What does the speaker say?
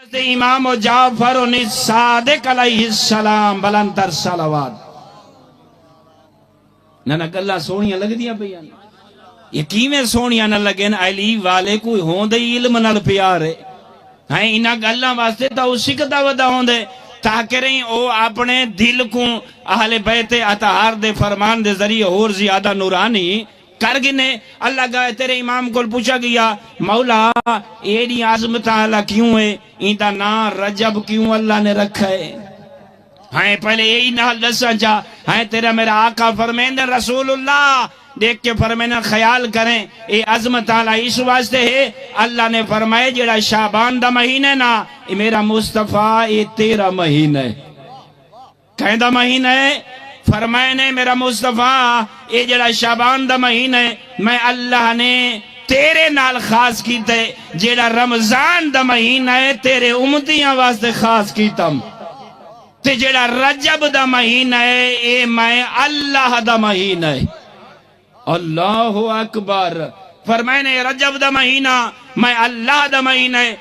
इमाम जाफर सादिक अलैहिस्सलाम बलंतर सलावत ना गल्ला सोहनियां लगदियां पईयां ये किवें सोहनियां न लगन अली वाले कोई होंदे इल्म नाल प्यार है इन्हां गल्लां वास्ते तां ओ सिखदा वदा होंदे ताकि ओ अपने दिल को अहले बैत अतहार दे फरमान दे जरिए और ज्यादा नूरानी कर गिने। अल्लाह का तेरे इमाम को पूछा गया मौला एडी आजमत अल्लाह क्यों है इंदा ना रजब क्यों अल्लाह ने रखा है। हाँ पहले यही नाल दसा जा हाँ तेरा मेरा आका फरमेंदे रसूलुल्लाह देख के फरमाना ख्याल करें ये अजमत आला इस वास्ते है अल्लाह ने फरमाया जेड़ा शाबान दा महीना ना ये मेरा मुस्तफा ये तेरा महीना है कहदा महीना है फरमाए ने मेरा मुस्तफा ये जड़ा शाबान दा महीना है मैं अल्लाह ने तेरे नाल खास कीते जेड़ा रमजान दा महीना है तेरे उम्मतियां वास्ते खास कीतम ते जेड़ा रजब दा महीना है ये मैं अल्लाह दा महीना है। अल्लाहु अकबर फरमाए ने रजब दा महीना मैं अल्लाह दा महीना है